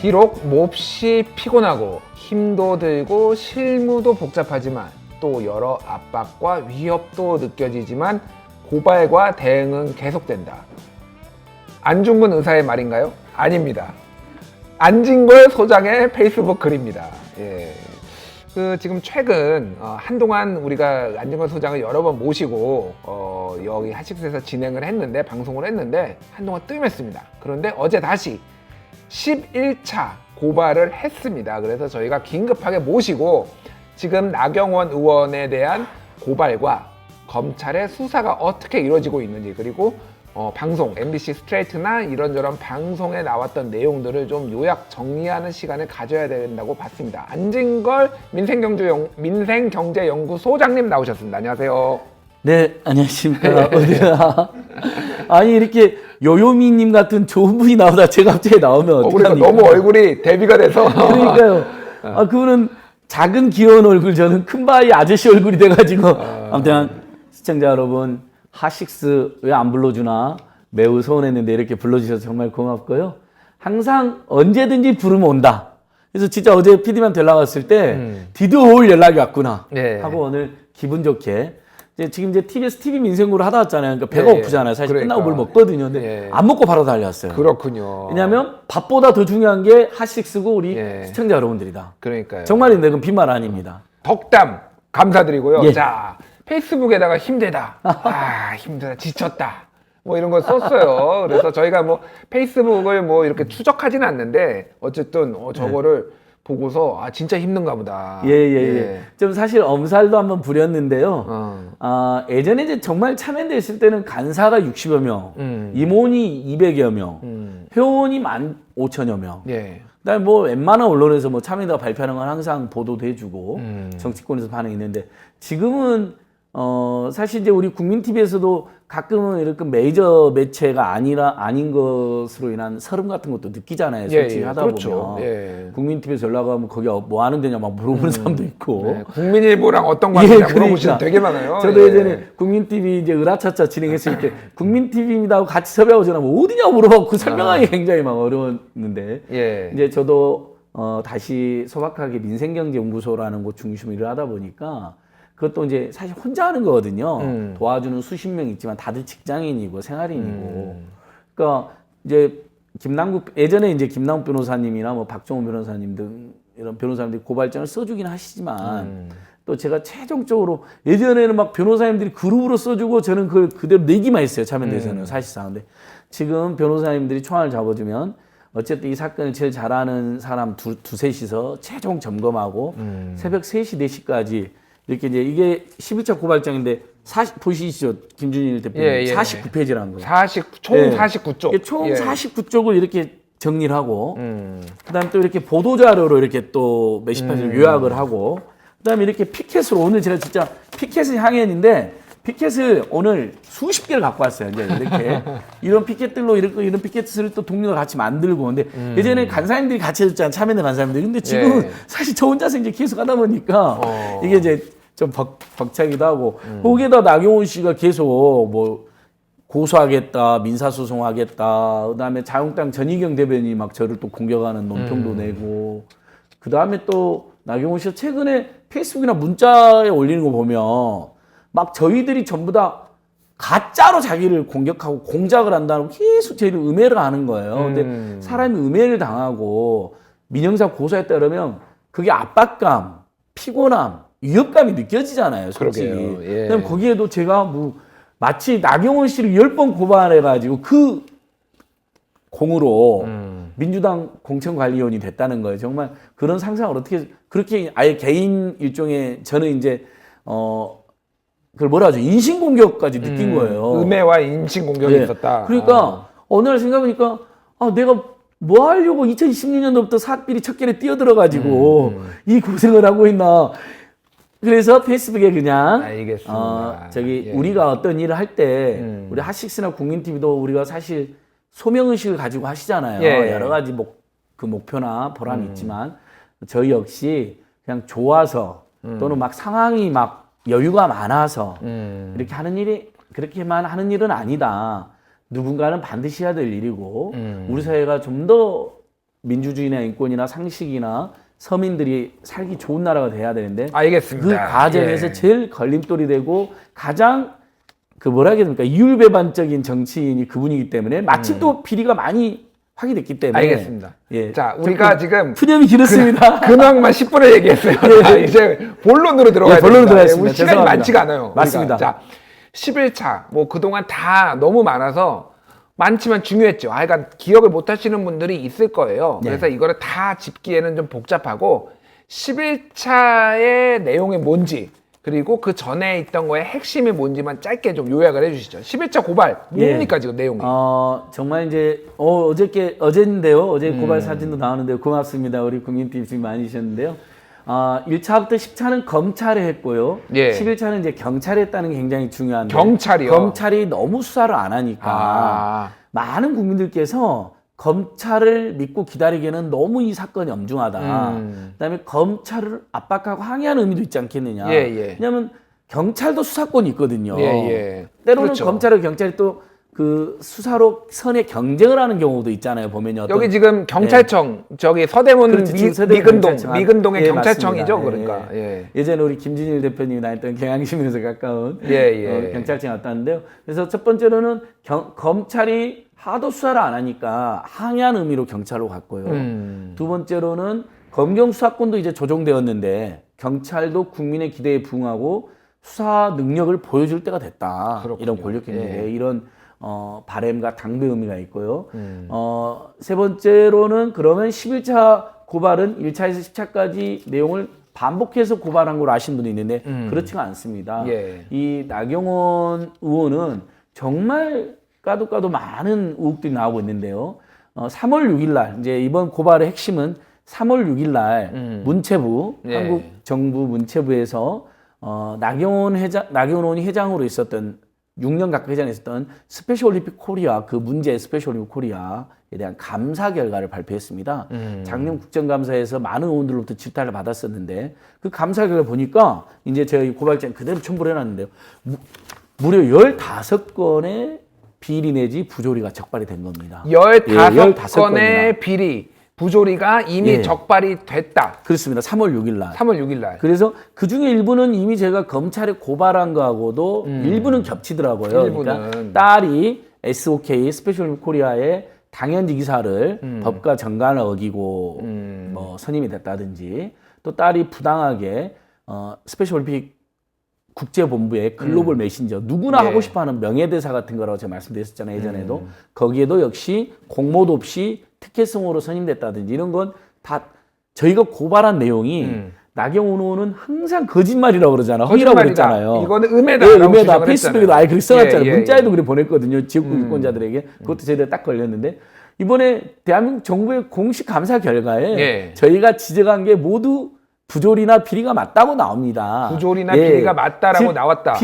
비록 몹시 피곤하고 힘도 들고 실무도 복잡하지만 또 여러 압박과 위협도 느껴지지만 고발과 대응은 계속된다. 안중근 의사의 말인가요? 아닙니다. 안진걸 소장의 페이스북 글입니다. 예. 지금 최근 한동안 우리가 안진걸 소장을 여러 번 모시고 여기 핫식스에서 진행을 했는데, 방송을 했는데 한동안 뜸했습니다. 그런데 어제 다시 11차 고발을 했습니다. 그래서 저희가 긴급하게 모시고 지금 나경원 의원에 대한 고발과 검찰의 수사가 어떻게 이루어지고 있는지, 그리고 방송, MBC 스트레이트나 이런저런 방송에 나왔던 내용들을 좀 요약 정리하는 시간을 가져야 된다고 봤습니다. 안진걸 민생경제연구소장님 나오셨습니다. 안녕하세요. 네, 안녕하십니까. 아니, 이렇게 요요미님 같은 좋은 분이 나오다 제가 갑자기 나오면 우리가 어떡합니까? 너무 얼굴이 대비가 돼서. 그러니까요. 그분은 작은 귀여운 얼굴, 저는 큰 바위 아저씨 얼굴이 돼가지고. 아무튼 시청자 여러분, 핫식스 왜 안 불러주나 매우 서운했는데 이렇게 불러주셔서 정말 고맙고요. 항상 언제든지 부르면 온다. 그래서 진짜 어제 PD만 연락왔을 때 드디어 올 연락이 왔구나 하고 오늘 기분 좋게 지금 이제 TBS TV 민생구를 하다 왔잖아요. 그러니까 배가 고프잖아요. 사실 그러니까. 끝나고 뭘 먹거든요. 근데 안 먹고 바로 달려왔어요. 그렇군요. 왜냐하면 밥보다 더 중요한 게 핫식스고 우리 시청자 여러분들이다. 그러니까요. 정말인데 그건 빈말 아닙니다. 덕담 감사드리고요. 예. 자, 페이스북에다가 힘들다. 힘들다. 지쳤다. 뭐 이런 거 썼어요. 그래서 저희가 뭐 페이스북을 뭐 이렇게 추적하지는 않는데 어쨌든 저거를 보고서 진짜 힘든가 보다. 예. 좀 사실 엄살도 한번 부렸는데요. 예전에 이제 정말 참여연대 있을 때는 간사가 60여 명, 임원이 200여 명, 회원이 15,000여 명. 예. 그다음에 뭐 웬만한 언론에서 뭐 참여연대가 발표하는 건 항상 보도도 해주고 정치권에서 반응이 있는데 지금은 사실 이제 우리 국민TV에서도 가끔은 이렇게 메이저 매체가 아닌 것으로 인한 서름 같은 것도 느끼잖아요. 솔직히 하다 그렇죠. 보면. 국민TV에서 연락하면 거기 뭐 하는 데냐 막 물어보는 사람도 있고. 국민일보랑 어떤 관계냐 물어보시는 되게 많아요. 저도 예전에 국민TV 이제 으라차차 진행했을 때 국민TV입니다 하고 같이 섭외하고 전화하면 어디냐고 물어보고 그 설명하기 굉장히 막 어려웠는데 이제 저도 다시 소박하게 민생경제연구소라는 곳 중심으로 일을 하다 보니까 그것도 이제 사실 혼자 하는 거거든요. 도와주는 수십 명 있지만 다들 직장인이고 생활인이고. 그러니까 이제 예전에 이제 김남국 변호사님이나 뭐 박정호 변호사님 등 이런 변호사님들이 고발장을 써주긴 하시지만 또 제가 최종적으로 예전에는 막 변호사님들이 그룹으로 써주고 저는 그걸 그대로 내기만 했어요. 참여연대에서는 사실상. 근데 지금 변호사님들이 총알을 잡아주면 어쨌든 이 사건을 제일 잘하는 사람 두셋이서 최종 점검하고 새벽 3시, 4시까지 이렇게 이제 이게 11차 고발장인데 보시죠. 김준일 대표님 49페이지라는 거예요. 총 49쪽. 총 49쪽을 이렇게 정리를 하고 그다음에 또 이렇게 보도자료로 이렇게 또 몇십 페이지를 요약을 하고 그다음에 이렇게 피켓으로 오늘 제가 진짜 피켓을 향했는데 피켓을 오늘 수십 개를 갖고 왔어요. 이제 이렇게 이런 피켓들로 이런 피켓을 또 동료가 같이 만들고 근데 예전에 간사님들이 같이 해줬잖아요. 참여연대 간사님들이. 근데 지금은 사실 저 혼자서 이제 계속 하다 보니까 이게 이제 좀 벅차기도 하고 거기에다 나경원 씨가 계속 뭐 고소하겠다, 민사소송하겠다, 그다음에 자유한국당 전희경 대변인이 막 저를 또 공격하는 논평도 내고 그다음에 또 나경원 씨가 최근에 페이스북이나 문자에 올리는 거 보면 막 저희들이 전부 다 가짜로 자기를 공격하고 공작을 한다고 계속 저희를 음해를 하는 거예요. 근데 사람이 음해를 당하고 민형사 고소에 따르면 그게 압박감, 피곤함, 위협감이 느껴지잖아요, 솔직히. 그다음에 거기에도 제가 뭐 마치 나경원 씨를 10번 고발해가지고 그 공으로 민주당 공천관리위원이 됐다는 거예요. 정말 그런 상상을 어떻게 그렇게 아예 개인 일종의 저는 이제 그걸 뭐라 하죠? 인신공격까지 느낀 거예요. 음해와 인신공격이 있었다. 그러니까 어느 날 생각해보니까 내가 뭐 하려고 2016년도부터 사비리 첫 개를 뛰어들어가지고 이 고생을 하고 있나. 그래서 페이스북에 그냥 알겠습니다. 우리가 어떤 일을 할 때 우리 핫식스나 국민TV도 우리가 사실 소명의식을 가지고 하시잖아요. 여러 가지 그 목표나 보람이 있지만 저희 역시 그냥 좋아서 또는 막 상황이 막 여유가 많아서 이렇게 하는 일이 그렇게만 하는 일은 아니다. 누군가는 반드시 해야 될 일이고 우리 사회가 좀 더 민주주의나 인권이나 상식이나 서민들이 살기 좋은 나라가 돼야 되는데 알겠습니다. 그 과정에서 예. 제일 걸림돌이 되고 가장 그 뭐라 해야 됩니까? 이율배반적인 정치인이 그분이기 때문에 마침 또 비리가 많이 확인됐기 때문에 알겠습니다. 예. 자, 우리가 지금 푸념이 길었습니다. 근황만 10분을 얘기했어요. 자, 이제 본론으로 들어가야 예, 본론으로 됩니다. 들어가겠습니다. 우리 시간이 죄송합니다. 많지가 않아요. 맞습니다. 우리가. 자, 11차 뭐 그동안 다 너무 많아서 많지만 중요했죠. 그러니까 기억을 못 하시는 분들이 있을 거예요. 네. 그래서 이거를 다 짚기에는 좀 복잡하고 11차의 내용이 뭔지 그리고 그 전에 있던 거의 핵심이 뭔지만 짧게 좀 요약을 해주시죠. 11차 고발 뭡니까 지금 내용이? 정말 이제 어제인데요. 어제 고발 사진도 나오는데요. 고맙습니다. 우리 국민TV 수고 많이 주셨는데요. 1차부터 10차는 검찰에 했고요. 예. 11차는 이제 경찰에 했다는 게 굉장히 중요한데 경찰이요? 검찰이 너무 수사를 안 하니까 아. 많은 국민들께서 검찰을 믿고 기다리기에는 너무 이 사건이 엄중하다. 그다음에 검찰을 압박하고 항의하는 의미도 있지 않겠느냐. 예, 예. 왜냐하면 경찰도 수사권이 있거든요. 예, 예. 때로는 그렇죠. 검찰과 경찰이 또 그 수사로 선의 경쟁을 하는 경우도 있잖아요. 보면요. 어떤- 여기 지금 경찰청 저기 서대문 그렇지, 지금 서대문 미근동 경찰청. 미근동의 예, 경찰청이죠. 맞습니다. 그러니까 예. 예전에 우리 김진일 대표님이 다녔던 경향시민에서 가까운 예. 경찰청에 왔다는데요. 그래서 첫 번째로는 검찰이 하도 수사를 안 하니까 항의하는 의미로 경찰로 갔고요. 두 번째로는 검경 수사권도 이제 조정되었는데 경찰도 국민의 기대에 부응하고 수사 능력을 보여줄 때가 됐다. 그렇군요. 이런 권력행위에 예. 이런 바램과 당대 의미가 있고요. 세 번째로는 그러면 11차 고발은 1차에서 10차까지 내용을 반복해서 고발한 걸로 아시는 분도 있는데 그렇지가 않습니다. 예. 이 나경원 의원은 정말 까도 많은 의혹들이 나오고 있는데요. 3월 6일 날 이제 이번 고발의 핵심은 3월 6일 날 문체부 예. 한국 정부 문체부에서 나경원 의원이 회장으로 있었던 6년 가까이 회장에 있었던 스페셜 올림픽 코리아 그 문제 스페셜 올림픽 코리아에 대한 감사 결과를 발표했습니다. 작년 국정감사에서 많은 의원들로부터 질타를 받았었는데 그 감사 결과 보니까 이제 저희 고발장 그대로 첨부를 해놨는데요. 무려 15건의 비리 내지 부조리가 적발이 된 겁니다. 15건의 비리 부조리가 이미 예. 적발이 됐다. 그렇습니다. 3월 6일 날. 3월 6일 날. 그래서 그 중에 일부는 이미 제가 검찰에 고발한 거하고도 일부는 겹치더라고요. 일부는. 그러니까 딸이 SOK 스페셜 코리아의 당연직 기사를 법과 정관을 어기고 뭐 선임이 됐다든지 또 딸이 부당하게 스페셜 올림픽 국제본부의 글로벌 메신저 누구나 예. 하고 싶어하는 명예대사 같은 거라고 제가 말씀드렸었잖아요. 예전에도. 거기에도 역시 공모도 없이 특혜성으로 선임됐다든지 이런 건 다 저희가 고발한 내용이 나경원 의원은 항상 거짓말이라고 그러잖아요. 허위라고 거짓말이다. 그랬잖아요. 이거는 음해다. 예, 라고 음해다. 주장을 페이스북에도 했잖아요. 아예 그렇게 써놨잖아요. 예, 예, 문자에도 그래 보냈거든요. 지역구 유권자들에게. 그것도 저희가 딱 걸렸는데 이번에 대한민국 정부의 공식 감사 결과에 예. 저희가 지적한 게 모두 부조리나 비리가 맞다고 나옵니다. 부조리나 비리가 맞다라고 나왔다.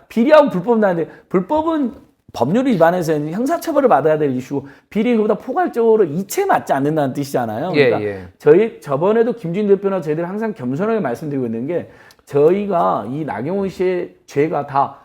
비리하고 불법 나는데 불법은 법률 위반해서 형사처벌을 받아야 될 이슈고 비리 그보다 포괄적으로 이체 맞지 않는다는 뜻이잖아요. 그러니까 예. 저희 저번에도 김진 대표나 저희들 항상 겸손하게 말씀드리고 있는 게 저희가 이 나경원 씨의 죄가 다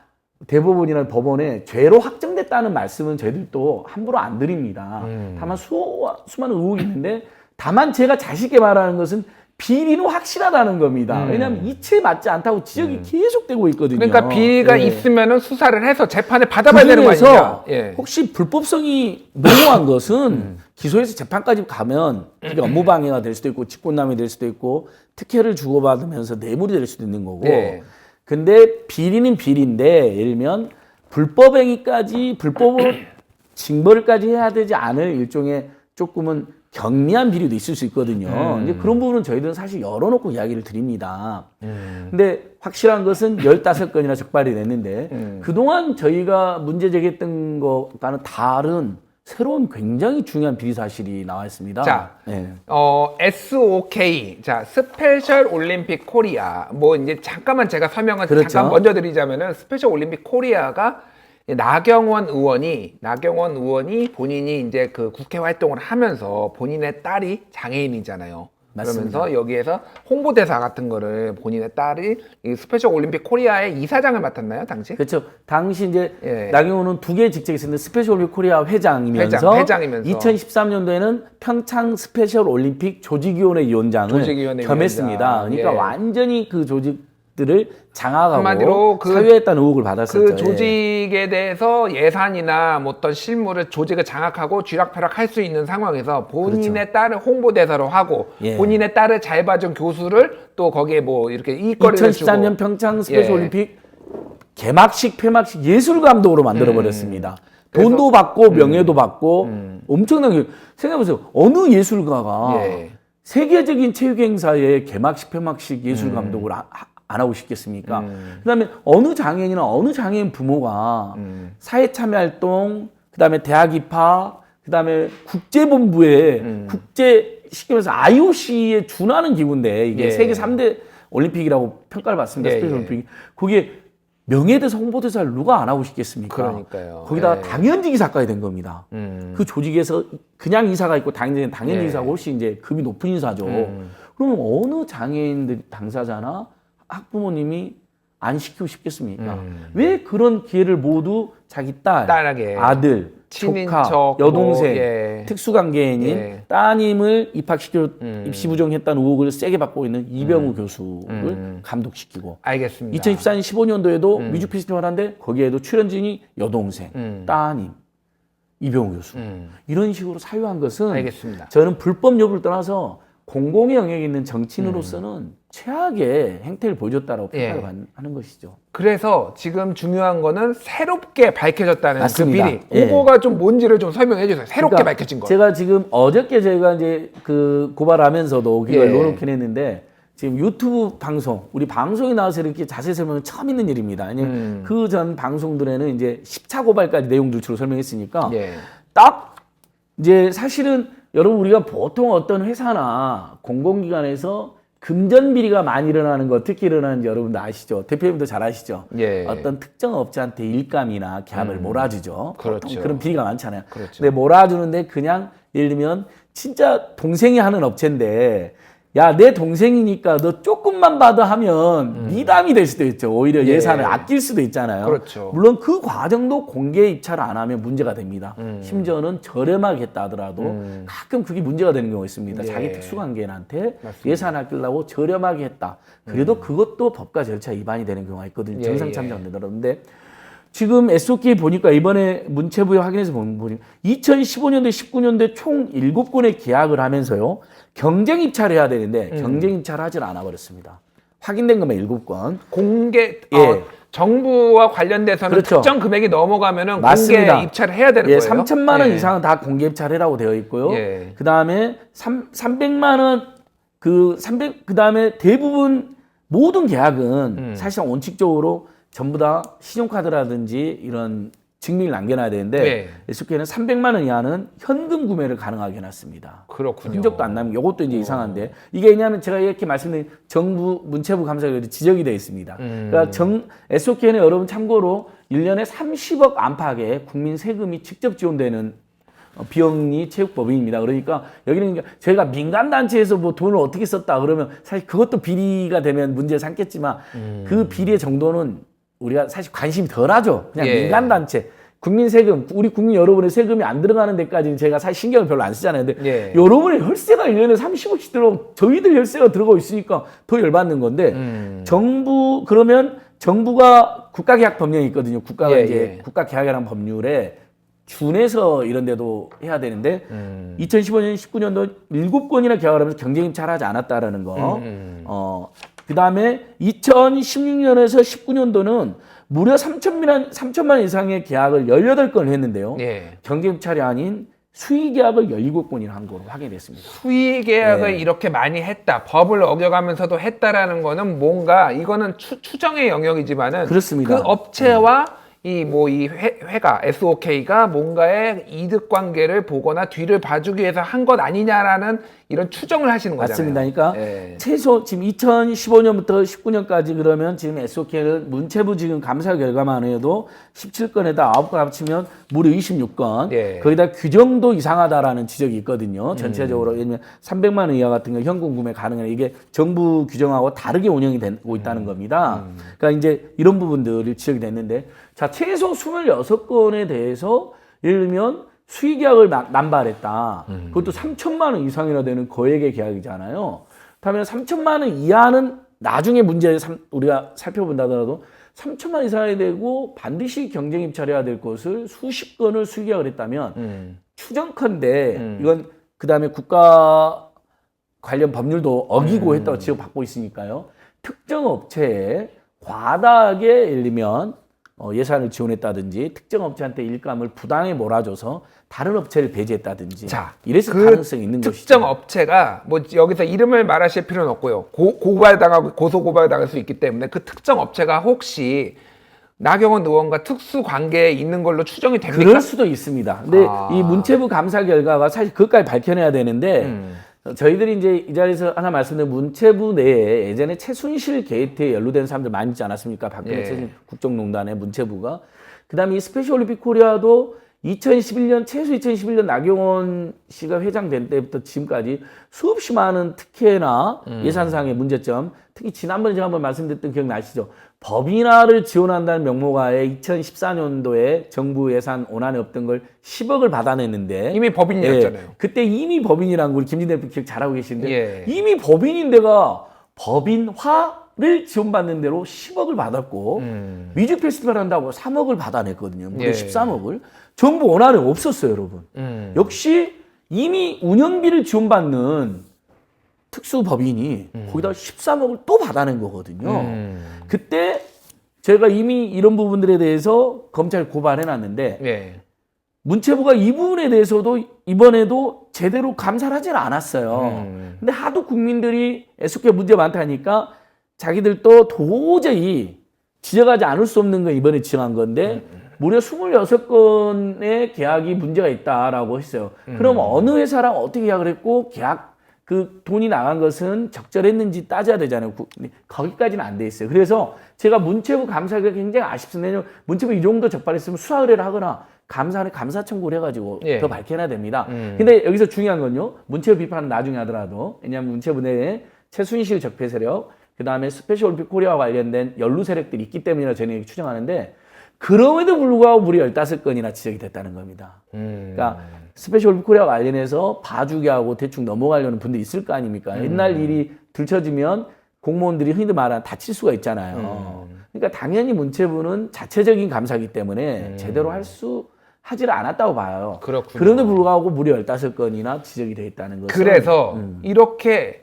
대법원이나 법원에 죄로 확정됐다는 말씀은 저희들도 함부로 안 드립니다. 다만 수많은 의혹이 있는데 다만 제가 자신 있게 말하는 것은 비리는 확실하다는 겁니다. 왜냐하면 이치에 맞지 않다고 지적이 계속되고 있거든요. 그러니까 비리가 예. 있으면은 수사를 해서 재판에 받아봐야 되는 거 아니냐. 그중에서 예. 혹시 불법성이 농후한 것은 기소해서 재판까지 가면 그게 업무방해가 될 수도 있고 직권남용이 될 수도 있고 특혜를 주고받으면서 뇌물이 될 수도 있는 거고 예. 근데 비리는 비리인데 예를 들면 불법행위까지 불법으로 징벌까지 해야 되지 않을 일종의 조금은 경미한 비리도 있을 수 있거든요. 이제 그런 부분은 저희들은 사실 열어놓고 이야기를 드립니다. 근데 확실한 것은 15건이나 적발이 됐는데 그동안 저희가 문제 제기했던 것과는 다른 새로운 굉장히 중요한 비리 사실이 나와 있습니다. 자, 네. SOK, 자, 스페셜 올림픽 코리아. 뭐 이제 잠깐만 제가 설명을 그렇죠. 잠깐 먼저 드리자면은 스페셜 올림픽 코리아가 나경원 의원이 본인이 이제 그 국회 활동을 하면서 본인의 딸이 장애인이잖아요. 맞습니다. 그러면서 여기에서 홍보대사 같은 거를 본인의 딸이 이 스페셜 올림픽 코리아의 이사장을 맡았나요, 당시? 그렇죠. 당시 이제 예. 나경원은 두 개의 직책이 있었는데 스페셜 올림픽 코리아 회장이면서 회장이면서 2013년도에는 평창 스페셜 올림픽 조직위원회 위원장을 조직위원회 겸했습니다. 위원장. 그러니까 예. 완전히 그 조직들을 장악하고 한마디로 사유했다는 의혹을 받았었죠. 그 예. 조직에 대해서 예산이나 뭐 어떤 실무를 조직을 장악하고 쥐락펴락할 수 있는 상황에서 본인의 딸을 홍보대사로 하고 예. 본인의 딸을 잘 봐준 교수를 또 거기에 뭐 이렇게 이익거리를 2013년 주고 평창 스페셜 예. 올림픽 개막식, 폐막식 예술 감독으로 만들어 버렸습니다. 돈도 그래서- 받고 명예도 받고 엄청나게 생각해보세요. 어느 예술가가 예. 세계적인 체육 행사의 개막식, 폐막식 예술 감독을 안 하고 싶겠습니까? 그다음에 어느 장애인이나 어느 장애인 부모가 사회 참여 활동, 그다음에 대학 입학, 그다음에 국제본부에 국제 시키면서 IOC에 준하는 기구인데 이게 예. 세계 3대 올림픽이라고 평가를 받습니다. 예, 스페셜 예. 올림픽. 거기에 명예대사, 홍보대사를 누가 안 하고 싶겠습니까? 그러니까요. 거기다가 예. 당연직 이사까지 된 겁니다. 그 조직에서 그냥 이사가 있고 당연직 예. 이사가 훨씬 이제 급이 높은 인사죠. 그러면 어느 장애인들 당사자나 학부모님이 안 시키고 싶겠습니까? 왜 그런 기회를 모두 자기 딸에게 아들, 친인척, 조카, 여동생, 뭐, 예. 특수관계인인 예. 따님을 입학시켜 입시 부정했다는 의혹을 세게 받고 있는 이병우 교수를 감독시키고 알겠습니다. 2014년 15년도에도 뮤직 페스티벌 하는데 거기에도 출연진이 여동생, 따님, 이병우 교수 이런 식으로 사유한 것은 알겠습니다. 저는 불법 여부를 떠나서 공공의 영역에 있는 정치인으로서는 최악의 행태를 보여줬다라고 예. 평가를 하는 것이죠. 그래서 지금 중요한 거는 새롭게 밝혀졌다는 맞습니다. 그 비리. 예. 그거가 좀 뭔지를 좀 설명해 주세요. 새롭게 그러니까 밝혀진 거. 제가 지금 어저께 저희가 이제 그 고발하면서도 그걸 예. 넣어놓긴 했는데 지금 유튜브 방송, 우리 방송에 나와서 이렇게 자세히 설명은 처음 있는 일입니다. 그 전 방송들에는 이제 10차 고발까지 내용들 주로 설명했으니까 예. 딱 이제 사실은 여러분 우리가 보통 어떤 회사나 공공기관에서 금전 비리가 많이 일어나는 거 어떻게 일어나는지 여러분도 아시죠? 대표님도 잘 아시죠? 예. 어떤 특정 업체한테 일감이나 계약을 몰아주죠. 그렇죠. 보통 그런 비리가 많잖아요. 그렇죠. 근데 몰아주는데 그냥 예를 들면 진짜 동생이 하는 업체인데 야, 내 동생이니까 너 조금만 받아 하면 미담이 될 수도 있죠. 오히려 예. 예산을 아낄 수도 있잖아요. 그렇죠. 물론 그 과정도 공개 입찰을 안 하면 문제가 됩니다. 심지어는 저렴하게 했다 하더라도 가끔 그게 문제가 되는 경우가 있습니다. 예. 자기 특수관계인한테 맞습니다. 예산을 아끼려고 저렴하게 했다. 그래도 그것도 법과 절차 위반이 되는 경우가 있거든요. 예, 정상 예. 참작 안 되더라도. 근데 지금 SOK 보니까 이번에 문체부에 확인해서 보니 2015년도, 19년도에 총 7건의 계약을 하면서요. 경쟁 입찰을 해야 되는데 경쟁 입찰을 하질 않아 버렸습니다. 확인된 것만 7건. 공개 예. 정부와 관련돼서는 그렇죠. 특정 금액이 넘어가면 맞습니다. 공개 입찰을 해야 되는 예, 거예요. 3천만 원 예. 이상은 다 공개 입찰이라고 되어 있고요. 예. 그다음에 300만 원 그다음에 대부분 모든 계약은 사실 원칙적으로 전부 다 신용카드라든지 이런 증명을 남겨놔야 되는데 네. SOK는 300만 원 이하는 현금 구매를 가능하게 해놨습니다. 그렇군요. 흔적도 안 남긴 이것도 이제 이상한데 이게 왜냐하면 제가 이렇게 말씀드린 정부 문체부 감사결이 지적이 되어 있습니다. 그러니까 SOK는 여러분 참고로 1년에 30억 안팎의 국민 세금이 직접 지원되는 비영리 체육법인입니다. 그러니까 여기는 저희가 민간단체에서 뭐 돈을 어떻게 썼다 그러면 사실 그것도 비리가 되면 문제 삼겠지만 그 비리의 정도는 우리가 사실 관심이 덜하죠. 그냥 예. 민간단체. 국민 세금, 우리 국민 여러분의 세금이 안 들어가는 데까지는 제가 사실 신경을 별로 안 쓰잖아요. 근데 예. 여러분의 혈세가 1년에 30억씩 들어가고 저희들 혈세가 들어가고 있으니까 더 열받는 건데 그러면 정부가 국가계약 법령이 있거든요. 국가가 예, 이제 예. 국가계약이라는 법률에 준해서 이런 데도 해야 되는데 2015년, 19년도 7건이나 계약을 하면서 경쟁 입찰하지 않았다라는 거. 그다음에 2016년에서 19년도는 무려 3천만 원 이상의 계약을 18건을 했는데요. 예. 경쟁 입찰이 아닌 수의 계약을 17건이나 한 거로 확인됐습니다. 수의 계약을 예. 이렇게 많이 했다. 법을 어겨가면서도 했다라는 거는 뭔가 이거는 추정의 영역이지만은 그렇습니다. 그 업체와 이 회가 SOK가 뭔가의 이득 관계를 보거나 뒤를 봐주기 위해서 한 것 아니냐라는 이런 추정을 하시는 거잖아요. 맞습니다. 그러니까 예. 최소 지금 2015년부터 19년까지 그러면 지금 SOK를 문체부 지금 감사 결과만 해도 17건에다 9건 합치면 무려 26건. 예. 거기다 규정도 이상하다라는 지적이 있거든요. 전체적으로 예를 들면 300만 원 이하 같은 거 현금 구매 가능한 이게 정부 규정하고 다르게 운영이 되고 있다는 겁니다. 그러니까 이제 이런 부분들이 지적이 됐는데 자, 최소 26건에 대해서 예를 들면 수의계약을 남발했다. 그것도 3천만 원 이상이나 되는 거액의 계약이잖아요. 그렇다면 3천만 원 이하는 나중에 문제 우리가 살펴본다 하더라도 3천만 원 이상이 되고 반드시 경쟁 입찰해야 될 것을 수십 건을 수의계약을 했다면 추정컨대 이건 그다음에 국가 관련 법률도 어기고 했다고 지적받고 있으니까요. 특정 업체에 과다하게 예를 들면 예산을 지원했다든지 특정 업체한테 일감을 부당히 몰아줘서 다른 업체를 배제했다든지 자, 이래서 그 가능성이 있는 것이죠. 특정 업체가 뭐 여기서 이름을 말하실 필요는 없고요. 고발당하고 고소고발당할 수 있기 때문에 그 특정 업체가 혹시 나경원 의원과 특수 관계에 있는 걸로 추정이 됩니까? 그럴 수도 있습니다. 근데 이 문체부 감사 결과가 사실 그것까지 밝혀내야 되는데 저희들이 이제 이 자리에서 하나 말씀드린 문체부 내에 예전에 최순실 게이트에 연루된 사람들 많이 있지 않았습니까? 박근혜 최순실 국정농단의 문체부가. 그다음에 이 스페셜 올림픽 코리아도 2011년 최소 2011년 나경원 씨가 회장된 때부터 지금까지 수없이 많은 특혜나 예산상의 문제점, 특히 지난번에 제가 한번 말씀드렸던 기억나시죠? 법인화를 지원한다는 명목하에 2014년도에 정부 예산 원안에 없던 걸 10억을 받아냈는데 이미 법인이었잖아요. 예, 그때 이미 법인이란 걸 김진대 대표 기억 잘하고 계시는데 예. 이미 법인인 데가 법인화를 지원받는 대로 10억을 받았고 위주 페스티벌 한다고 3억을 받아냈거든요. 무려 예. 13억을. 정부 원안에 없었어요, 여러분. 역시 이미 운영비를 지원받는 특수법인이 거기다 13억을 또 받아낸 거거든요. 그때 제가 이미 이런 부분들에 대해서 검찰 고발해놨는데 예. 문체부가 이 부분에 대해서도 이번에도 제대로 감사를 하질 않았어요. 근데 하도 국민들이 SOK 문제 많다니까 자기들도 도저히 지적하지 않을 수 없는 거 이번에 지정한 건데 무려 26건의 계약이 문제가 있다라고 했어요. 그럼 어느 회사랑 어떻게 계약을 했고 계약 그 돈이 나간 것은 적절했는지 따져야 되잖아요. 거기까지는 안 돼 있어요. 그래서 제가 문체부 감사가 굉장히 아쉽습니다. 문체부 이 정도 적발했으면 수사 의뢰를 하거나 감사원에 감사 청구를 해가지고 예. 더 밝혀놔야 됩니다. 근데 여기서 중요한 건요. 문체부 비판은 나중에 하더라도 왜냐하면 문체부 내에 최순실 적폐 세력 그 다음에 스페셜 올림픽 코리아와 관련된 연루 세력들이 있기 때문이라 저는 이렇게 추정하는데 그럼에도 불구하고 무려 15건이나 지적이 됐다는 겁니다. 그러니까 스페셜 올림픽 코리아 관련해서 봐주게 하고 대충 넘어가려는 분들이 있을 거 아닙니까? 옛날 일이 들춰지면 공무원들이 흔히 말하는 다칠 수가 있잖아요. 그러니까 당연히 문체부는 자체적인 감사기 때문에 제대로 하지를 않았다고 봐요. 그렇군요. 그런데 불구하고 무려 15건이나 지적이 돼 있다는 것은 그래서 이렇게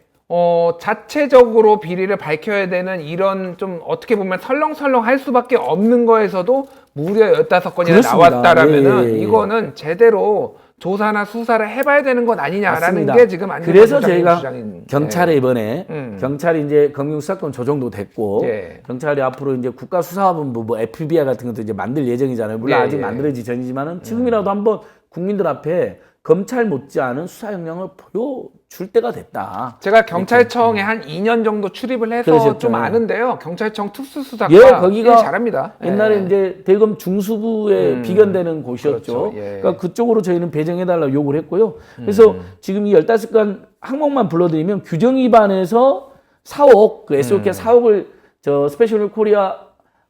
자체적으로 비리를 밝혀야 되는 이런 좀 어떻게 보면 설렁설렁 할 수밖에 없는 거에서도 무려 15건이나 그렇습니다. 나왔다라면은 예. 이거는 제대로 조사나 수사를 해봐야 되는 것 아니냐라는 맞습니다. 게 지금 안전 그래서 부장님 저희가 주장인. 경찰에 이번에 경찰이 이제 검경수사권 조정도 됐고 예. 경찰이 앞으로 이제 국가수사본부 뭐 FBI 같은 것도 이제 만들 예정이잖아요. 물론 예, 아직 예. 만들어지기 전이지만은 지금이라도 한번 국민들 앞에 검찰 못지않은 수사 역량을 보여줄 때가 됐다. 제가 경찰청에 한 2년 정도 출입을 해서 그러셨죠. 좀 아는데요. 경찰청 특수수사과 예, 거기가 일 잘합니다. 옛날에 예. 이제 대검 중수부에 비견되는 곳이었죠. 그렇죠. 예. 그러니까 그쪽으로 저희는 배정해달라고 요구를 했고요. 그래서 지금 이 15건 항목만 불러드리면 규정 위반에서 4억, 그 SOK 4억을 저 스페셜 코리아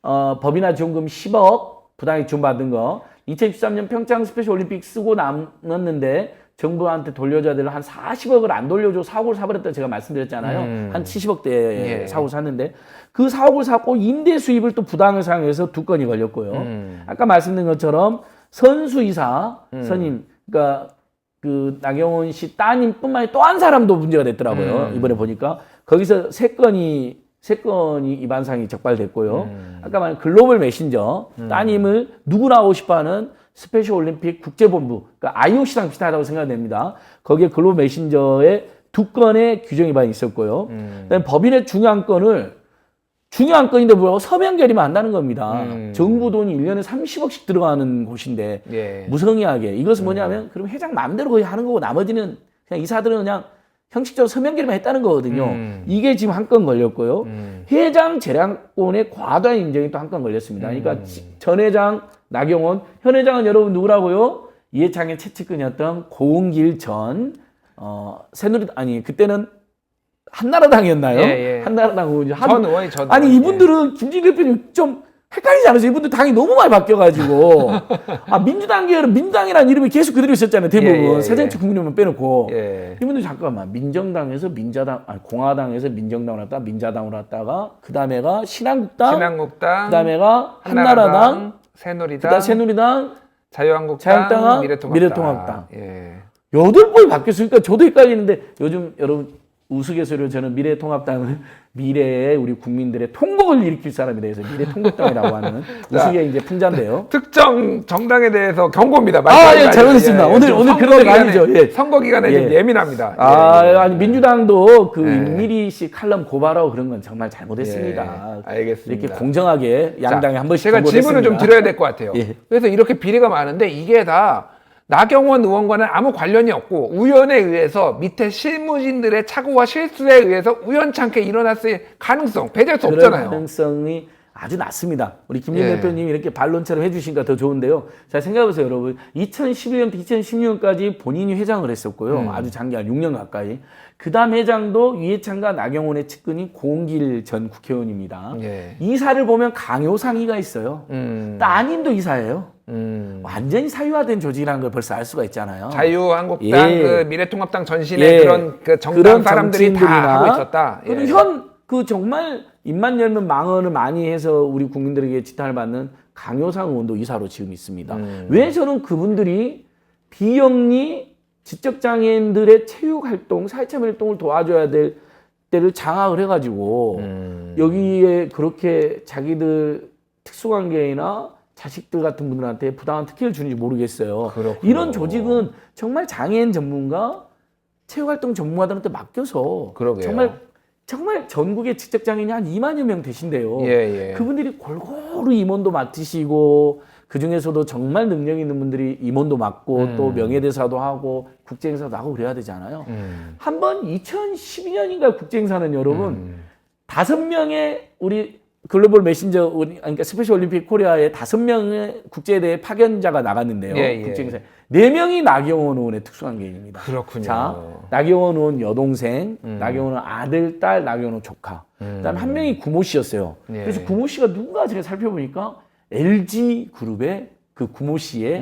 법인화 지원금 10억 부당히 지원받은 거 2013년 평창 스페셜 올림픽 쓰고 남았는데 정부한테 돌려줘야 될 한 40억을 안 돌려줘 사고를 사버렸다 제가 말씀드렸잖아요. 한 70억대 예. 사고를 샀는데 그 사고를 샀고 임대 수입을 또 부당을 사용해서 2건이 걸렸고요. 아까 말씀드린 것처럼 선수이사 선임 그러니까 그 나경원 씨 따님뿐만 아니라 또 한 사람도 문제가 됐더라고요. 이번에 보니까 거기서 3건이 위반상이 적발됐고요. 아까 말한 글로벌 메신저 따님을 누구나 하고 싶어하는 스페셜 올림픽 국제본부, 그러니까 IOC랑 비슷하다고 생각됩니다. 거기에 글로벌 메신저에 2건의 규정 위반이 있었고요. 그다음에 법인의 중요한 건을 중요한 건인데 불구하고 서명 결의만 한다는 겁니다. 정부 돈이 1년에 30억씩 들어가는 곳인데 예. 무성의하게 이것은 뭐냐면 그럼 회장 마음대로 거의 하는 거고 나머지는 그냥 이사들은 그냥 형식적으로 서명 결의만 했다는 거거든요. 이게 지금 한 건 걸렸고요. 회장 재량권의 과도한 인정이 또 한 건 걸렸습니다. 그러니까 전 회장 나경원, 현 회장은 여러분 누구라고요? 이해창의 최측근이었던 고은길 전 새누리당 아니 그때는 한나라당이었나요? 예, 예. 한나라당 의원이 전 의원이 전 아니 의원, 이분들은 김진일 대표님 좀 헷갈리지 않으세요? 이분들 당이 너무 많이 바뀌어가지고 민주당 계열은 민주당이라는 이름이 계속 그대로 있었잖아요. 대부분 예, 예, 새정치 국민의힘만 빼놓고 예. 이분들 잠깐만 민정당에서 민자당 아니 공화당에서 민정당으로 왔다가 민자당으로 왔다가 그 다음에가 신한국당 그 다음에가 한나라당 새누리당, 그다음 새누리당 자유한국당, 미래통합당. 예. 8번이 바뀌었으니까 저도 헷갈리는데 요즘 여러분 우스갯소리로 저는 미래통합당은 미래의 우리 국민들의 통곡을 일으킬 사람에 대해서 미래통합당이라고 하는 우스개 이제 풍자인데요. 특정 정당에 대해서 경고입니다. 예, 잘못했습니다. 오늘 그런 거 아니죠. 예. 선거 기간에 예. 좀 예민합니다. 아니 민주당도 그 임미리 씨 칼럼 고발하고 그런 건 정말 잘못했습니다. 알겠습니다. 이렇게 공정하게 양당에 한 번씩 제가 질문을 좀 드려야 될 것 같아요. 예. 그래서 이렇게 비리가 많은데 이게 다 나경원 의원과는 아무 관련이 없고 우연에 의해서 밑에 실무진들의 착오와 실수에 의해서 우연찮게 일어났을 가능성 배제할 수 없잖아요. 가능성이 아주 낮습니다. 우리 김영 예. 대표님이 이렇게 반론처럼 해주시니까 더 좋은데요. 자, 생각해보세요, 여러분. 2011년부터 2016년까지 본인이 회장을 했었고요. 아주 장기간 6년 가까이. 그 다음 회장도 이해창과 나경원의 측근이 고은길 전 국회의원입니다. 예. 이사를 보면 강요상의가 있어요. 따님도 이사예요. 완전히 사유화된 조직이라는 걸 벌써 알 수가 있잖아요. 자유한국당, 예. 그 미래통합당 전신에 그런 그 정당 그런 사람들이 다 정치인들이나 하고 있었다. 그리고 그 정말 입만 열면 망언을 많이 해서 우리 국민들에게 지탄을 받는 강효상 의원도 이사로 지금 있습니다. 왜 저는 그분들이 비영리 지적장애인들의 체육활동, 사회참여활동을 도와줘야 될 때를 장악을 해가지고 여기에 그렇게 자기들 특수관계나 자식들 같은 분들한테 부당한 특혜를 주는지 모르겠어요. 그렇군요. 이런 조직은 정말 장애인 전문가, 체육활동 전문가들한테 맡겨서 그러게요. 정말 전국의 지적장애인이 한 2만여 명 되신대요. 예. 그분들이 골고루 임원도 맡으시고 그중에서도 정말 능력 있는 분들이 임원도 맡고 또 명예대사도 하고 국제행사도 하고 그래야 되잖아요. 한번 2012년인가 국제행사는 여러분 5명의 우리 글로벌 메신저 그러니까 스페셜 올림픽 코리아에 5명의 국제대회 파견자가 나갔는데요. 예. 국제행사에 4명이 나경원 의원의 특수관계인입니다. 그렇군요. 자, 나경원 의원 여동생, 나경원 의원 아들, 딸, 나경원 의원 조카. 그다음 한 명이 구모 씨였어요. 예. 그래서 구모 씨가 누군가 제가 살펴보니까 LG 그룹의 그 구모 씨의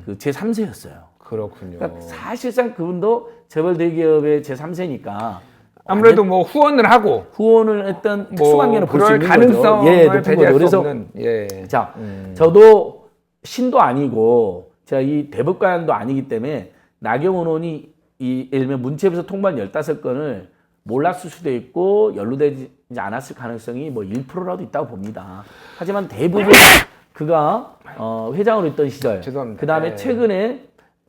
그 제3세였어요. 그렇군요. 그러니까 사실상 그분도 재벌 대기업의 제3세니까 아무래도 뭐 후원을 하고 후원을 했던 특수관계는 볼 수 그럴 있는 가능성을 거죠. 예, 높은 거죠. 배제할 수 그래서 없는. 예. 자, 저도 신도 아니고 제가 이 대법관도 아니기 때문에 나경원 의원이 예를 들면 문체부에서 통보한 15건을 몰랐을 수도 있고 연루되지 않았을 가능성이 뭐 1%라도 있다고 봅니다. 하지만 대부분 그가 회장으로 있던 시절, 죄송합니다. 그 다음에 최근에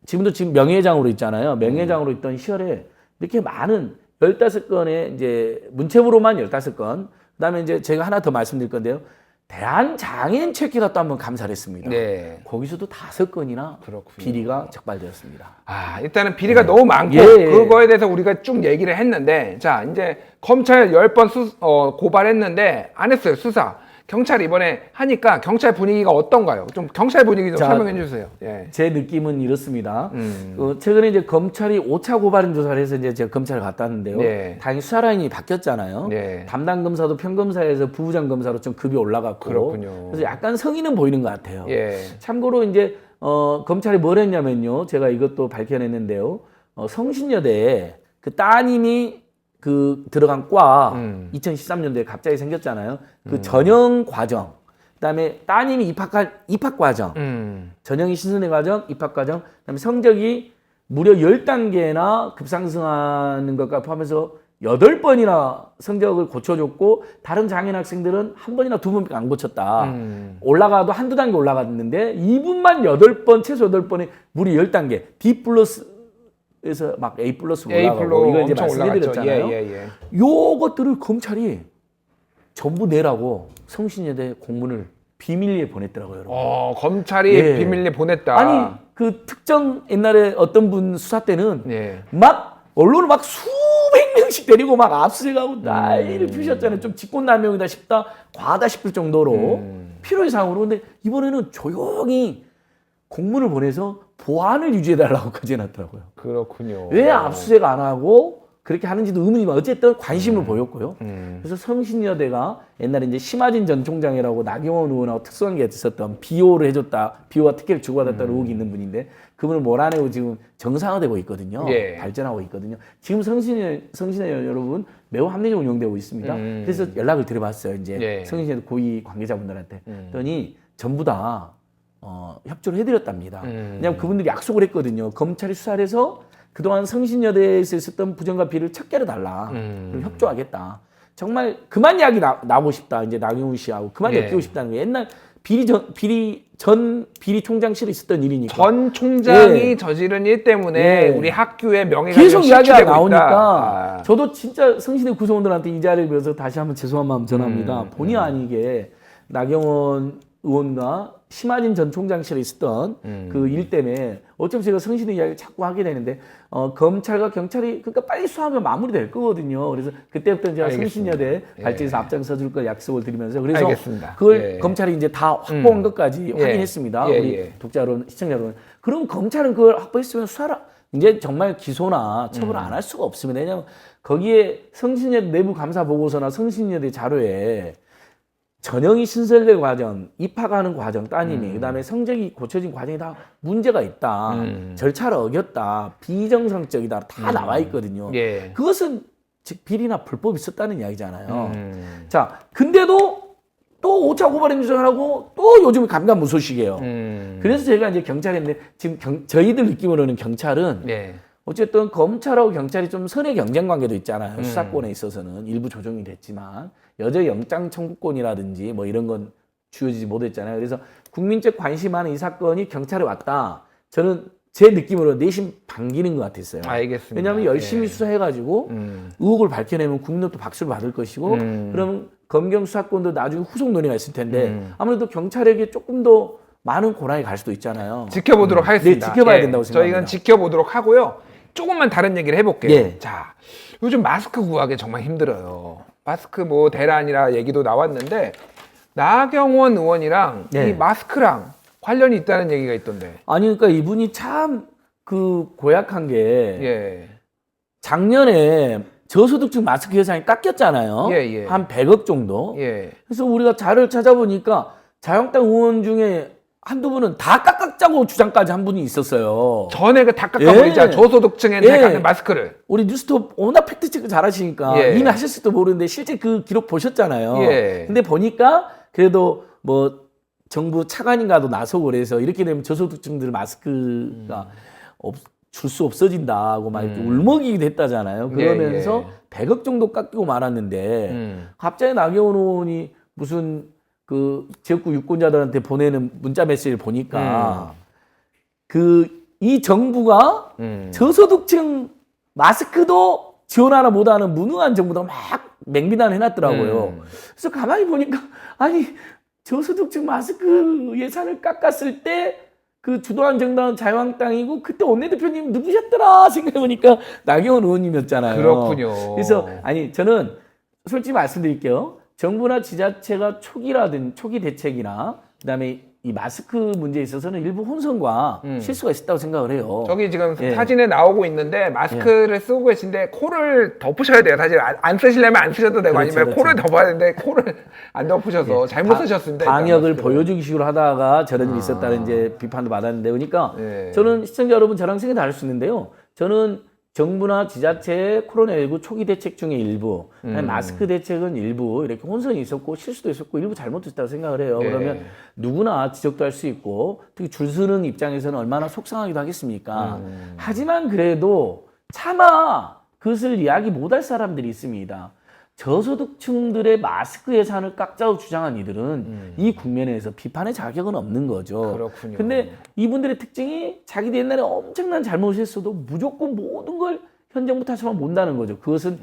지금 명예회장으로 있잖아요. 명예회장으로 있던 시절에 이렇게 많은 15건의 이제 문체부로만 15건, 그 다음에 이제 제가 하나 더 말씀드릴 건데요. 대한장애인 체육회가 또 한번 감사를 했습니다. 네. 거기서도 5건이나 그렇군요. 비리가 적발되었습니다. 일단은 비리가 너무 많고 예. 그거에 대해서 우리가 쭉 얘기를 했는데 자 이제 검찰 10번 고발했는데 안 했어요 수사. 경찰 이번에 하니까 경찰 분위기가 어떤가요? 좀 경찰 분위기 좀 설명해 주세요. 예. 제 느낌은 이렇습니다. 최근에 이제 검찰이 5차 고발인 조사를 해서 이제 제가 검찰을 갔다 왔는데요. 네. 다행히 수사 라인이 바뀌었잖아요. 네. 담당 검사도 평검사에서 부부장 검사로 좀 급이 올라갔고. 그렇군요. 그래서 약간 성의는 보이는 것 같아요. 예. 참고로 이제 검찰이 뭘 했냐면요. 제가 이것도 밝혀냈는데요. 성신여대에 그 따님이 그 들어간 과 2013년도에 갑자기 생겼잖아요. 그 전형 과정, 그다음에 따님이 입학 과정, 전형이 신선의 과정, 입학 과정, 그다음에 성적이 무려 10단계나 급상승하는 것과 포함해서 8번이나 성적을 고쳐줬고 다른 장애인 학생들은 한 번이나 2번밖에 안 고쳤다. 올라가도 한두 단계 올라갔는데 이분만 8번, 최소 8번에 무려 10단계, D 플러스 그래서 막 A 플러스 올라가고 이거 이제 말씀드렸잖아요. 예. 요것들을 검찰이 전부 내라고 성신여대 공문을 비밀리에 보냈더라고요, 여러분. 검찰이 예. 비밀리에 보냈다. 아니 그 특정 옛날에 어떤 분 수사 때는 예. 막 언론을 막 수백 명씩 데리고 막 압수해가고 난리를 피우셨잖아요. 좀 직권남용이다 싶다, 과하다 싶을 정도로 필요이상으로. 근데 이번에는 조용히 공문을 보내서 보안을 유지해달라고까지 해놨더라고요. 그렇군요. 왜 압수수색 안 하고 그렇게 하는지도 의문이지만 어쨌든 관심을 보였고요. 그래서 성신여대가 옛날에 이제 심하진 전 총장이라고 나경원 의원하고 특수관계가 있었던 비호를 해줬다, 비호와 특혜를 주고받았다는 의혹이 있는 분인데 그분을 몰아내고 지금 정상화되고 있거든요. 예. 발전하고 있거든요. 지금 성신여대 여러분 매우 합리적으로 운영되고 있습니다. 그래서 연락을 드려봤어요. 이제 예. 성신여대 고위 관계자분들한테. 그랬더니 전부 다 협조를 해드렸답니다. 왜냐하면 그분들이 약속을 했거든요. 검찰이 수사를 해서 그동안 성신여대에서 있었던 부정과 비리를 척결해 달라. 그럼 협조하겠다. 정말 그만 이야기 나오고 싶다. 이제 나경원 씨하고 그만 예. 엮이고 싶다는 거예요. 옛날 비리 총장실에 있었던 일이니까. 전 총장이 예. 저지른 일 때문에 예. 우리 학교의 명예가 계속 지금 이야기가 실추되고 나오니까 있다. 저도 진짜 성신여대 구성원들한테 이 자리를 빌어서 다시 한번 죄송한 마음 전합니다. 본의 아니게 나경원 의원과 심하진 전 총장실에 있었던 그 일 때문에 어쩌면 제가 성신의 이야기를 자꾸 하게 되는데 검찰과 경찰이 그러니까 빨리 수사하면 마무리될 거거든요. 그래서 그때부터 제가 알겠습니다. 성신여대 예. 발전에서 앞장서 줄 걸 약속을 드리면서 그래서 알겠습니다. 그걸 예. 검찰이 이제 다 확보한 것까지 예. 확인했습니다. 예, 우리 예. 독자 여러분, 시청자 여러분. 그럼 검찰은 그걸 확보했으면 수사를 이제 정말 기소나 처벌을 안 할 수가 없습니다. 왜냐하면 거기에 성신여대 내부 감사 보고서나 성신여대 자료에 전형이 신설될 과정, 입학하는 과정 따님이 그다음에 성적이 고쳐진 과정이 다 문제가 있다. 절차를 어겼다. 비정상적이다. 다 나와 있거든요. 예. 그것은 즉 비리나 불법이 있었다는 이야기잖아요. 자, 근데도 또 5차 고발인 조정을 하고 또 요즘 감감무소식이에요. 그래서 제가 이제 경찰인데 지금 저희들 느낌으로는 경찰은 예. 어쨌든 검찰하고 경찰이 좀 선의 경쟁 관계도 있잖아요. 수사권에 있어서는 일부 조정이 됐지만 여전히 영장 청구권이라든지 뭐 이런 건 주어지지 못했잖아요. 그래서 국민적 관심 많은 이 사건이 경찰에 왔다. 저는 제 느낌으로 내심 반기는 것 같았어요. 알겠습니다. 왜냐하면 열심히 예. 수사해가지고 의혹을 밝혀내면 국민도 박수를 받을 것이고 그러면 검경 수사권도 나중에 후속 논의가 있을 텐데 아무래도 경찰에게 조금 더 많은 고난이 갈 수도 있잖아요. 지켜보도록 하겠습니다. 네, 지켜봐야 예. 된다고 생각합니다. 저희는 지켜보도록 하고요. 조금만 다른 얘기를 해볼게요. 예. 자, 요즘 마스크 구하기 정말 힘들어요. 마스크 뭐 대란이라 얘기도 나왔는데 나경원 의원이랑 예. 이 마스크랑 관련이 있다는 얘기가 있던데. 아니 그러니까 이분이 참 그 고약한 게 예. 작년에 저소득층 마스크 예산이 깎였잖아요. 예, 예. 한 100억 정도. 예. 그래서 우리가 자료를 찾아보니까 자유한국당 의원 중에 한두 분은 다 깎았자고 주장까지 한 분이 있었어요. 전에 그 다 깎아버리자. 예. 저소득층한테 예. 가는 마스크를. 우리 뉴스톱 워낙 팩트체크 잘하시니까 예. 이미 하셨을지도 모르는데 실제 그 기록 보셨잖아요. 예. 근데 보니까 그래도 뭐 정부 차관인가도 나서고 그래서 이렇게 되면 저소득층들 마스크가 줄 수 없어진다고 막 이렇게 울먹이기도 했다잖아요. 그러면서 예. 100억 정도 깎이고 말았는데 갑자기 나경원 의원이 무슨 그 지역구 유권자들한테 보내는 문자 메시지를 보니까 이 정부가 저소득층 마스크도 지원하나 못하는 무능한 정부다 막 맹비난을 해놨더라고요. 그래서 가만히 보니까 아니 저소득층 마스크 예산을 깎았을 때 그 주도한 정당은 자유한국당이고 그때 원내대표님 누구셨더라 생각해보니까 나경원 의원님이었잖아요. 그렇군요. 그래서 아니 저는 솔직히 말씀드릴게요. 정부나 지자체가 초기 대책이나 그다음에 이 마스크 문제에 있어서는 일부 혼선과 실수가 있었다고 생각을 해요. 저기 지금 예. 사진에 나오고 있는데 마스크를 쓰고 계신데 코를 덮으셔야 돼요. 사실 안 쓰시려면 안 쓰셔도 되고 그렇죠, 아니면 그렇죠. 코를 덮어야 되는데 코를 안 덮으셔서 잘못 쓰셨습니다. 방역을 일단 마스크를. 보여주기 식으로 하다가 저런 일이 있었다는 이제 비판도 받았는데 그러니까 예. 저는 시청자 여러분 저랑 생각이 다를 수 있는데요. 저는 정부나 지자체의 코로나19 초기 대책 중에 일부, 마스크 대책은 일부 이렇게 혼선이 있었고 실수도 있었고 일부 잘못됐다고 생각을 해요. 예. 그러면 누구나 지적도 할 수 있고 특히 줄 서는 입장에서는 얼마나 속상하기도 하겠습니까? 하지만 그래도 차마 그것을 이야기 못할 사람들이 있습니다. 저소득층들의 마스크 예산을 깎자고 주장한 이들은 이 국면에서 비판의 자격은 없는 거죠. 그렇군요. 근데 이분들의 특징이 자기들 옛날에 엄청난 잘못을 했어도 무조건 모든 걸 현 정부 탓으로만 못다는 거죠. 그것은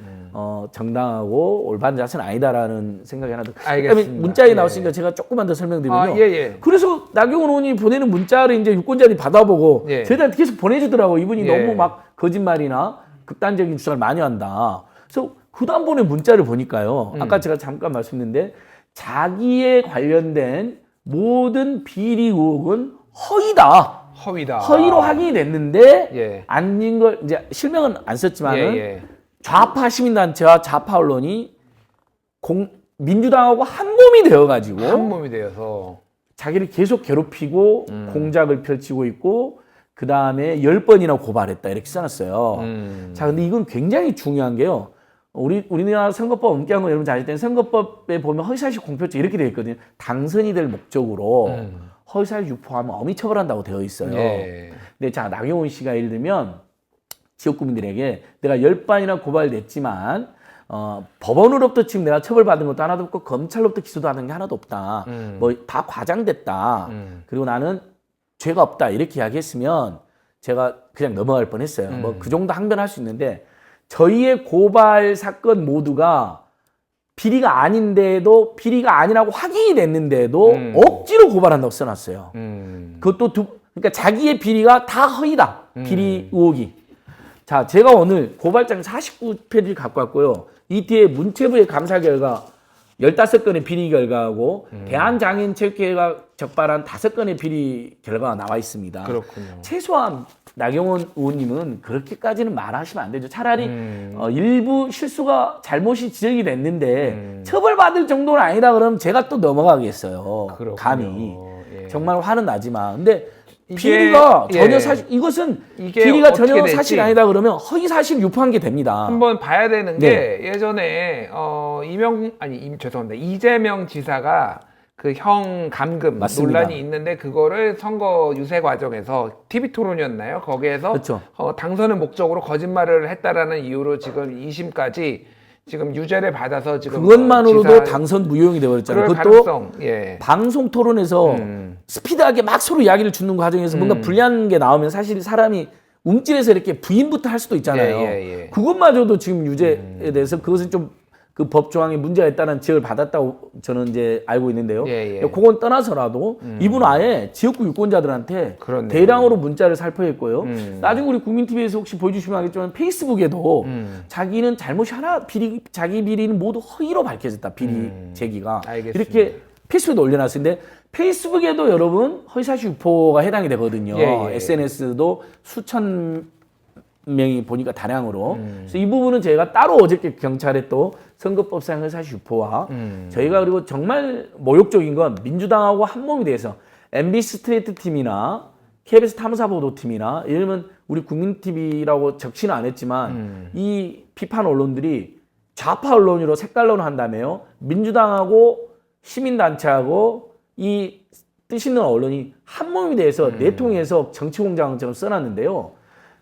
정당하고 올바른 자세는 아니다라는 생각이 하나 더. 알겠습니다. 문자에 예. 나왔으니까 제가 조금만 더 설명드리면요. 예. 그래서 나경원 의원이 보내는 문자를 이제 유권자들이 받아보고 예. 저희한테 계속 보내주더라고. 이분이 예. 너무 막 거짓말이나 극단적인 주장을 많이 한다. 그래서 그 다음번에 문자를 보니까요. 아까 제가 잠깐 말씀드렸는데 자기에 관련된 모든 비리 의혹은 허위다. 허위로 확인이 됐는데 예. 아닌 걸 이제 실명은 안 썼지만은 예. 좌파 시민단체와 좌파 언론이 민주당하고 한 몸이 되어가지고 한 몸이 되어서 자기를 계속 괴롭히고 공작을 펼치고 있고 그 다음에 10번이나 고발했다 이렇게 써놨어요. 자, 근데 이건 굉장히 중요한 게요. 우리나라 선거법 엄격한 거 여러분 잘 알 텐데 선거법에 보면 허위사실 공표죄 이렇게 되어 있거든요. 당선이 될 목적으로 허위사실 유포하면 엄히 처벌한다고 되어 있어요. 예. 근데 자, 나경원 씨가 예를 들면 지역구민들에게 내가 10번이나 고발됐지만 법원으로부터 지금 내가 처벌받은 것도 하나도 없고 검찰로부터 기소도 하는 게 하나도 없다. 뭐 다 과장됐다. 그리고 나는 죄가 없다 이렇게 이야기했으면 제가 그냥 넘어갈 뻔했어요. 뭐 그 정도 항변할 수 있는데 저희의 고발 사건 모두가 비리가 아닌데도 비리가 아니라고 확인이 됐는데도 억지로 고발한다고 써놨어요. 그것도 그러니까 자기의 비리가 다 허위다. 비리 의혹이. 자, 제가 오늘 고발장 49페이지를 갖고 왔고요. 이 뒤에 문체부의 감사 결과 15건의 비리 결과하고 대한장애인체육회가 적발한 5건의 비리 결과가 나와 있습니다. 그렇군요. 최소한 나경원 의원님은 그렇게까지는 말하시면 안 되죠. 차라리 일부 실수가 잘못이 지적이 됐는데 처벌받을 정도는 아니다 그러면 제가 또 넘어가겠어요. 그렇군요. 감히. 예. 정말 화는 나지만. 근데 이게, 비리가 전혀 예. 사실 이것은 이게 비리가 전혀 어떻게 사실이 될지 아니다 그러면 허위 사실 유포한 게 됩니다. 한번 봐야 되는 네. 게 예전에 죄송합니다. 이재명 지사가 그 형 감금 맞습니다. 논란이 있는데 그거를 선거 유세 과정에서 TV 토론이었나요? 거기에서 그렇죠. 당선을 목적으로 거짓말을 했다라는 이유로 지금 2심까지 지금 유죄를 받아서 지금 그것만으로도 당선 무효용이 되어버렸잖아요. 그럴 그것도 가능성, 예. 방송 토론에서 스피드하게 막 서로 이야기를 주는 과정에서 뭔가 불리한 게 나오면 사실 사람이 움찔해서 이렇게 부인부터 할 수도 있잖아요. 예. 그것마저도 지금 유죄에 대해서 그것은 좀 그 법 조항에 문제가 있다는 지적을 받았다고 저는 이제 알고 있는데요. 예. 그건 떠나서라도 이분 아예 지역구 유권자들한테 그렇네요. 대량으로 문자를 살포했고요. 나중에 우리 국민TV에서 혹시 보여주시면 알겠지만 페이스북에도 자기는 잘못이 자기 비리는 모두 허위로 밝혀졌다. 비리 제기가. 알겠습니다. 이렇게 페이스북에도 올려놨는데 페이스북에도 여러분 허위사실 유포가 해당이 되거든요. 예. SNS도 수천 명이 보니까 다량으로. 그래서 이 부분은 저희가 따로 어저께 경찰에 또 선거법상 허위사실 유포와 저희가 그리고 정말 모욕적인 건 민주당하고 한 몸이 돼서 MB 스트레이트 팀이나 KBS 탐사보도팀이나 예를 들면 우리 국민TV라고 적시는 안 했지만 이 비판 언론들이 좌파 언론으로 색깔론을 한다며요. 민주당하고 시민단체하고 이 뜻 있는 언론이 한 몸이 돼서 내통해서 정치공장처럼 써놨는데요.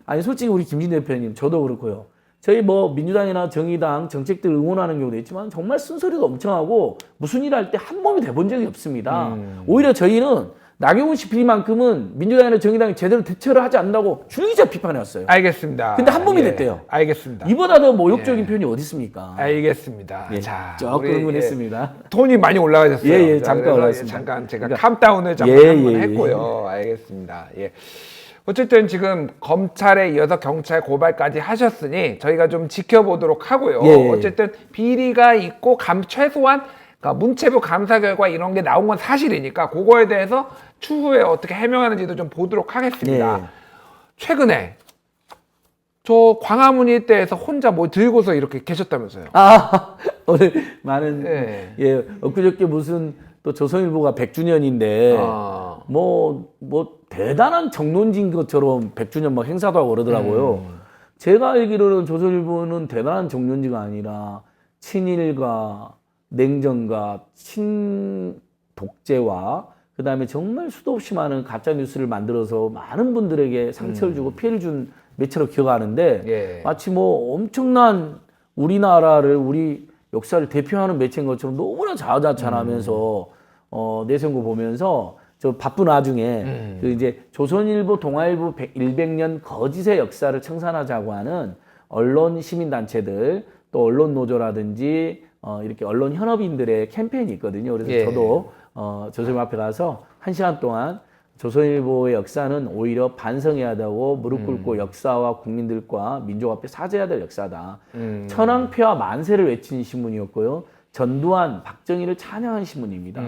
아니 솔직히 우리 김진 대표님 저도 그렇고요. 저희 뭐 민주당이나 정의당 정책들 응원하는 경우도 있지만 정말 쓴소리도 엄청 하고 무슨 일 할 때 한 몸이 돼본 적이 없습니다. 오히려 저희는 나경원 씨 비리만큼은 민주당이나 정의당이 제대로 대처를 하지 않는다고 줄기차 비판해왔어요. 알겠습니다. 근데 한 몸이 됐대요. 알겠습니다. 이보다 더 모욕적인 표현이 어디 있습니까? 알겠습니다. 예, 자, 조금 흥분했습니다. 톤이 많이 올라가셨어요. 예, 자, 잠깐 그래서 올라갔습니다. 잠깐 제가 그러니까, 캄다운을 잠깐 한번 했고요. 알겠습니다. 예. 어쨌든 지금 검찰에 이어서 경찰 고발까지 하셨으니 저희가 좀 지켜보도록 하고요. 예. 어쨌든 비리가 있고 최소한 그러니까 문체부 감사 결과 이런 게 나온 건 사실이니까 그거에 대해서 추후에 어떻게 해명하는지도 좀 보도록 하겠습니다. 예. 최근에 저 광화문 일대에서 혼자 뭐 들고서 이렇게 계셨다면서요? 아, 오늘 많은, 예. 엊그저께 무슨 또 조선일보가 100주년인데, 뭐 대단한 정론진 것처럼 100주년 막 행사도 하고 그러더라고요. 제가 알기로는 조선일보는 대단한 정론지가 아니라 친일과 냉정과 친독재와 그 다음에 정말 수도 없이 많은 가짜 뉴스를 만들어서 많은 분들에게 상처를 주고 피해를 준 매체로 기억하는데 예. 마치 뭐 엄청난 우리나라를 우리 역사를 대표하는 매체인 것처럼 너무나 자화자찬하면서 내세운 거 보면서 저 바쁜 와중에 그 이제 조선일보, 동아일보 100년 거짓의 역사를 청산하자고 하는 언론 시민단체들 또 언론 노조라든지 이렇게 언론 현업인들의 캠페인이 있거든요. 그래서 예. 저도 조선일보 앞에 가서 1시간 동안 조선일보의 역사는 오히려 반성해야 되고 무릎 꿇고 역사와 국민들과 민족 앞에 사죄해야 될 역사다. 천황폐하 만세를 외친 신문이었고요. 전두환, 박정희를 찬양한 신문입니다.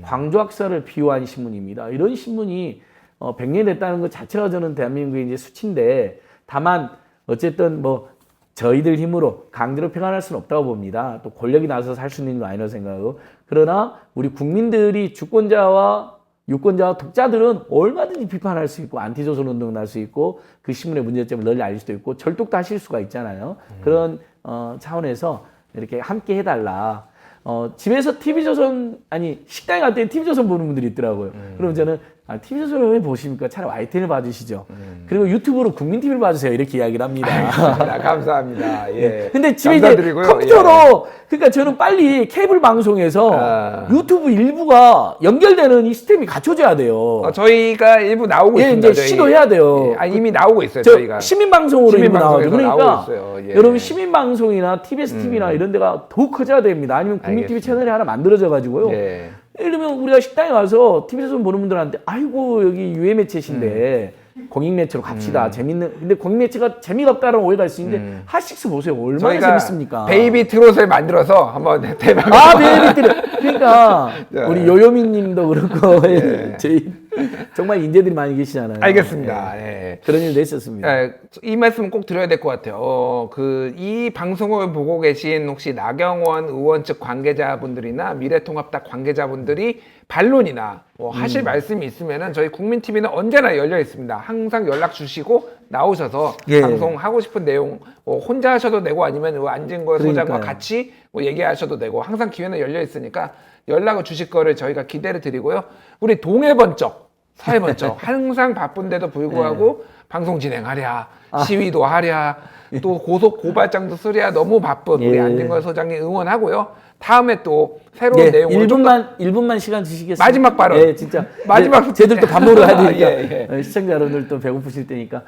광주학살을 비유한 신문입니다. 이런 신문이 100년이 됐다는 것 자체가 저는 대한민국의 이제 수치인데, 다만 어쨌든 뭐 저희들 힘으로 강제로 폐간할 수는 없다고 봅니다. 또 권력이 나서서 할 수 있는 건 아니라고 생각하고, 그러나 우리 국민들이 주권자와 유권자와 독자들은 얼마든지 비판할 수 있고 안티조선 운동을 할 수 있고 그 신문의 문제점을 널리 알릴 수도 있고 절독도 하실 수가 있잖아요. 그런 차원에서 이렇게 함께 해달라. 집에서 TV조선, 아니 식당에 갈 때 TV조선 보는 분들이 있더라고요. 그럼 저는 TV조선을 왜 보십니까? 차라리 YTN을 봐주시죠. 그리고 유튜브로 국민TV를 봐주세요. 이렇게 이야기를 합니다. 감사합니다. 예. 근데 집에 이제 감사드리고요. 컴퓨터로, 예. 그러니까 저는 빨리 케이블 방송에서 유튜브 일부가 연결되는 이 시스템이 갖춰져야 돼요. 저희가 일부 나오고 예, 있습니다. 이제 시도해야 돼요. 예. 이미 나오고 있어요. 저 저희가 시민방송으로 일부 나오죠. 그러니까 나오고 있어요. 예. 여러분 시민방송이나 TBS TV나 이런 데가 더욱 커져야 됩니다. 아니면 국민TV 알겠습니다. 채널이 하나 만들어져 가지고요. 예. 예를 들면 우리가 식당에 가서 TV에서 보는 분들한테 아이고 여기 유해 매체신데 공익 매체로 갑시다. 재밌는, 근데 공익 매체가 재미가 없다는 오해가 있는데 핫식스 보세요. 얼마나 저희가 재밌습니까? 베이비 트롯을 만들어서 한번 대박. 베이비 트롯. 그러니까 네. 우리 요요미 님도 그렇고 예. 저희 정말 인재들이 많이 계시잖아요. 알겠습니다. 예. 예. 그런 일도 있었습니다. 예, 이 말씀은 꼭 드려야 될 것 같아요. 이 방송을 보고 계신 혹시 나경원 의원 측 관계자분들이나 미래통합당 관계자분들이 반론이나 하실 말씀이 있으면은 저희 국민TV는 언제나 열려 있습니다. 항상 연락 주시고 나오셔서 예. 방송하고 싶은 내용 혼자 하셔도 되고 아니면 안진걸 소장과 그러니까요. 같이 얘기하셔도 되고 항상 기회는 열려 있으니까 연락을 주실 거를 저희가 기대를 드리고요. 우리 동해번쩍, 서해번쩍 항상 바쁜데도 불구하고 방송 진행하랴, 시위도 하랴, 또 고속 고발장도 쓰랴 너무 바쁜 우리 예. 안진걸 소장님 응원하고요. 다음에 또 새로운 내용으로 1분만 시간 주시겠습니까? 마지막 발언. 예, 진짜. 마지막 쟤들 또 밥 먹으러 가야 되니까. 예, 시청자 여러분들 또 배고프실 테니까.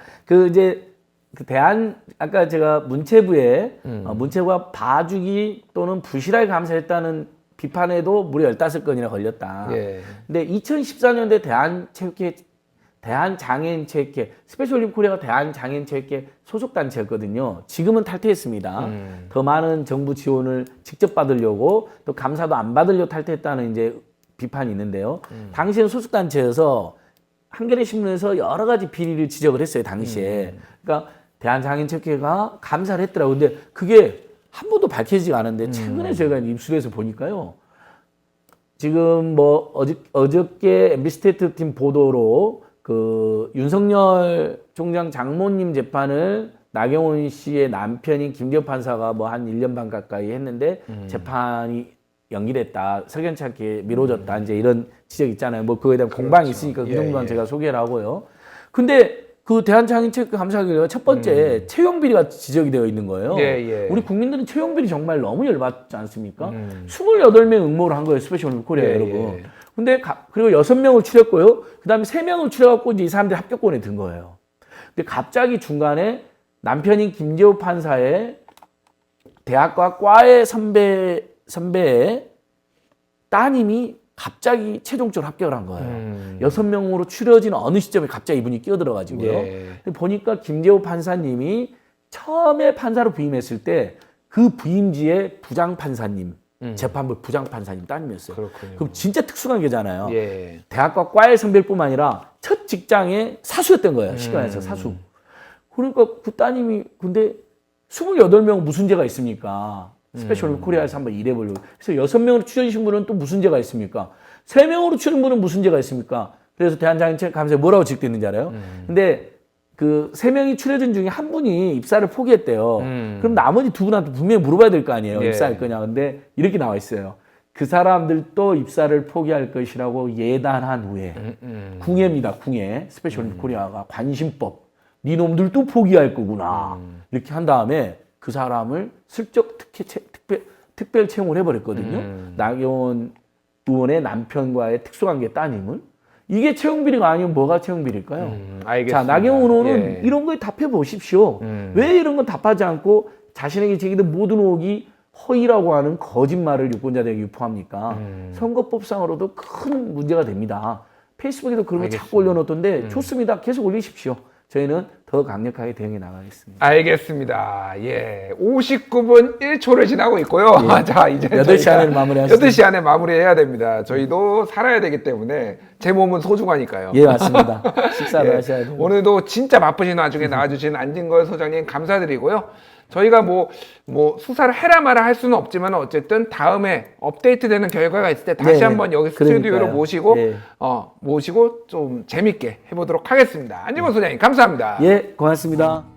아까 제가 문체부에, 문체부가 봐주기 또는 부실하게 감사했다는 비판에도 무려 15건이나 걸렸다. 예. 근데 2014년도에 대한장애인체육회, 스페셜올림픽 코리아가 대한장애인체육회 소속단체였거든요. 지금은 탈퇴했습니다. 더 많은 정부 지원을 직접 받으려고 또 감사도 안 받으려고 탈퇴했다는 이제 비판이 있는데요. 당시에는 소속단체여서 한겨레 신문에서 여러 가지 비리를 지적을 했어요, 당시에. 그러니까 대한장애인체육회가 감사를 했더라고요. 근데 그게 한 번도 밝혀지지가 않았는데 최근에 저희가 입수해서 보니까요. 지금 어저께 MB스테이트 팀 보도로 윤석열 총장 장모님 재판을 나경원 씨의 남편인 김기현 판사가 한 1년 반 가까이 했는데 재판이 연기됐다. 석연치 않게 미뤄졌다. 이제 이런 지적 있잖아요. 그거에 대한 공방이 있으니까 그 정도만 제가 소개를 하고요. 근데 그 대한장애인체육회 감사 결과가 첫 번째 채용 비리가 지적이 되어 있는 거예요. 예. 우리 국민들은 채용 비리 정말 너무 열받지 않습니까? 28명 응모를 한 거예요. 스페셜올림픽 코리아 여러분. 근데 그리고 6명을 추렸고요. 그다음에 3명을 추려갖고 이제 이 사람들이 합격권에 든 거예요. 근데 갑자기 중간에 남편인 김재호 판사의 대학과 과의 선배의 따님이 갑자기 최종적으로 합격을 한 거예요. 6명으로 추려진 어느 시점에 갑자기 이분이 끼어들어가지고요. 예. 보니까 김재호 판사님이 처음에 판사로 부임했을 때 그 부임지의 부장판사님, 재판부 부장판사님 따님이었어요. 그렇군요. 그럼 진짜 특수한 게잖아요. 예. 대학과 과의 선배일 뿐만 아니라 첫 직장의 사수였던 거예요. 시간에서 사수. 그러니까 그 따님이 근데 28명 무슨 죄가 있습니까? 스페셜올림픽 코리아에서 한번 일해보려고. 그래서 6명으로 추려진 분은 또 무슨 죄가 있습니까? 3명으로 추린 분은 무슨 죄가 있습니까? 그래서 대한장애인체육 감사에 뭐라고 지적됐는지 알아요? 근데 그 3명이 추려진 중에 한 분이 입사를 포기했대요. 그럼 나머지 2분한테 분명히 물어봐야 될 거 아니에요. 예. 입사할 거냐. 근데 이렇게 나와 있어요. 그 사람들도 입사를 포기할 것이라고 예단한 후에 궁예입니다. 궁예. 스페셜올림픽 코리아가 관심법. 네 놈들도 포기할 거구나. 이렇게 한 다음에 그 사람을 슬쩍 특별 채용을 해버렸거든요. 나경원 의원의 남편과의 특수관계 따님을. 이게 채용비리가 아니면 뭐가 채용비리일까요? 알겠습니다. 자, 나경원 의원은 예. 이런 거에 답해 보십시오. 왜 이런 건 답하지 않고 자신에게 제기된 모든 의혹이 허위라고 하는 거짓말을 유권자들에게 유포합니까? 선거법상으로도 큰 문제가 됩니다. 페이스북에도 그런 거 자꾸 올려놓던데 좋습니다. 계속 올리십시오. 저희는 더 강력하게 대응해 나가겠습니다. 알겠습니다. 예. 59분 1초를 지나고 있고요. 예. 자, 이제 8시 안에 마무리하겠습니다. 8시 안에 마무리해야 됩니다. 저희도 살아야 되기 때문에 제 몸은 소중하니까요. 예, 맞습니다. 식사를 예. 하셔야 돼요. 오늘도 진짜 바쁘신 와중에 나와주신 안진걸 소장님 감사드리고요. 저희가 뭐 수사를 해라 마라 할 수는 없지만 어쨌든 다음에 업데이트되는 결과가 있을 때 다시 네, 한번 여기 스튜디오로 그러니까요. 모시고 예. 모시고 좀 재밌게 해보도록 하겠습니다. 안진걸 소장님 감사합니다. 예, 고맙습니다.